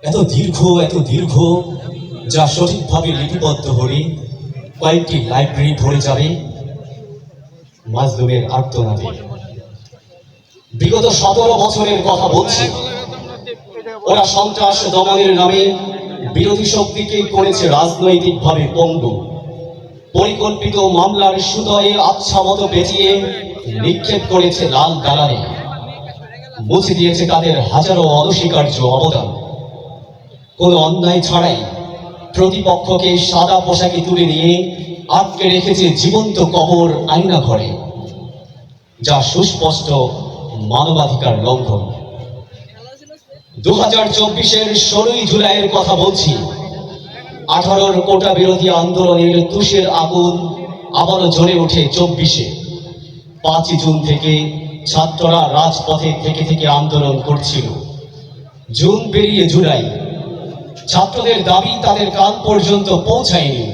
এত দীর্ঘ যা সঠিকভাবে লিপিবদ্ধ হলে কয়েকটি লাইব্রেরি ভরে যাবে মাজলুমের আর্তনাদে। বিগত 17 বছরের কথা বলছি। ওরা সন্ত্রাস দমনের নামে বিরোধী শক্তিকে করেছে রাজনৈতিকভাবে পঙ্গু। পরিকল্পিত মামলার সুদয়ে আচ্ছা মতো পেঁচিয়ে নিক্ষেপ করেছে লাল দালানে, মুছে দিয়েছে তাদের হাজারো অনস্বীকার্য অবদান। কোনো অন্যায় ছাড়াই প্রতিপক্ষকে সাদা পোশাকে তুলে নিয়ে আটকে রেখেছে জীবন্ত কবর আয়না ঘরে, যা সুস্পষ্ট মানবাধিকার লঙ্ঘন। 2024-এর 16ই জুলাইয়ের কথা বলছি। 18-র কোটা বিরোধী আন্দোলনের তুষের আগুন আবারও জ্বলে ওঠে 24-এ। 5ই জুন থেকে ছাত্ররা রাজপথে থেকে আন্দোলন করছিল। জুন পেরিয়ে জুলাই, ছাত্রদের দাবি তাদের কান পর্যন্ত পৌঁছায়নি।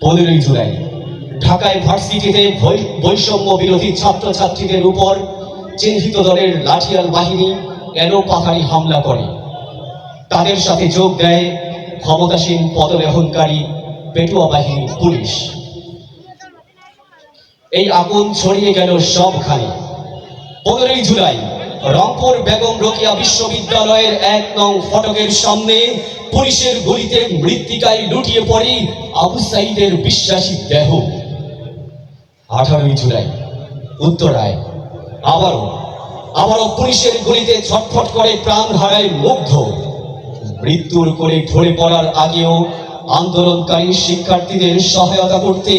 15ই জুলাই ঢাকায় ভার্সিটিতে বৈষম্য বিরোধী ছাত্রছাত্রীদের উপর চিহ্নিত দলের লাঠিয়াল বাহিনী এলোপাথারি হামলা করে। তাদের সাথে যোগ দেয় ক্ষমতাসীন পদগ্রহণকারী পেটুয়া বাহিনী পুলিশ। এই আগুন ছড়িয়ে গেল সবখানে। 15ই জুলাই রংপুর বেগম রোকেয়া বিশ্ববিদ্যালয়ের 1 নং ফটকের সামনে পুলিশের গুলিতে মৃত্তিকায় লুটিয়ে পড়ে আবু সাইদের বিশ্বাসী দেহ। 18ই জুলাই উত্তরায় আবারও পুলিশের গুলিতে ছটফট করে প্রাণ হারায় মুগ্ধ। মৃত্যুর কোলে ঢলে পড়ার আগেও আন্দোলনকারী শিক্ষার্থীদের সহায়তা করতে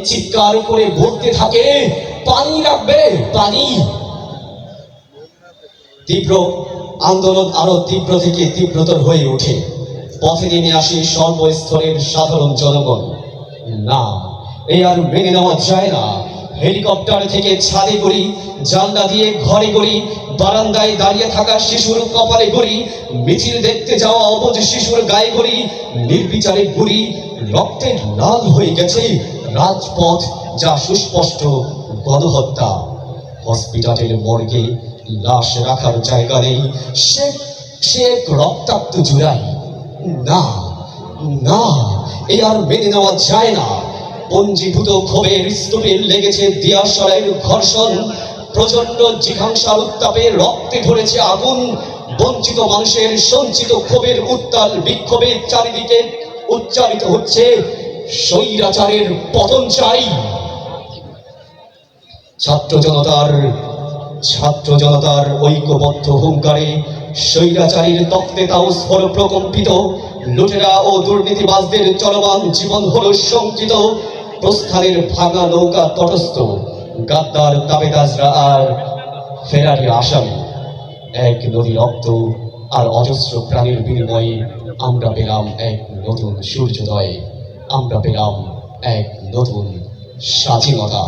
চিৎকার করে বলতে থাকে, পানি লাগবে, পানি। তীব্র আন্দোলন আরো তীব্র থেকে তীব্রতর হয়ে ওঠে। পথে নেমে আসে সর্বস্তরের সাধারণ জনগণ। না, এই আর মেনে নেওয়া যায় না। হেলিকপ্টার থেকে ছাদে গড়ি, জানলা দিয়ে ঘরে গড়ি, বারান্দায় দাঁড়িয়ে থাকা শিশুর কপালে গড়ি, মিছিল দেখতে যাওয়া অবুঝ শিশুর গায়ে গড়ি, নির্বিচারে গুলি, রক্তে লাল হয়ে গেছে রাজপথ, যা সুস্পষ্ট গণহত্যা। হসপিটালের মর্গে লাশ রাখার জায়গা নেই, সে রক্তাক্ত জুলাই। না না, এ আর মেনে নেওয়া যায় না। পঞ্জীভূত ক্ষোভের স্তূপে লেগেছে দিয়াশালাইয়ের ঘর্ষণ। প্রচন্ড জিঘাংসার উত্তাপে রক্তে ধরেছে আগুন। বঞ্চিত মানুষের সঞ্চিত ক্ষোভের উত্তাল বিক্ষোভে চারিদিকে উচ্চারিত হচ্ছে, স্বৈরাচারের পতন চাই। ছাত্র জনতার ঐক্যবদ্ধ হুঙ্কারে স্বৈরাচারীর তপ্তে তাও স্ফোর প্রকম্পিত। লুটেরা ও দুর্নীতিবাজদের চলমান জীবন হলো শঙ্কিত। প্রস্থানের ভাঙা নৌকা তটস্থ, গাদ্দার তাবেদাজরা আর ফেরারি আসামি। এক নদী রক্ত আর অজস্র প্রাণীর বিনিময়ে আমরা পেলাম এক নতুন সূর্যোদয়, আমরা পেলাম এক নতুন স্বাধীনতা।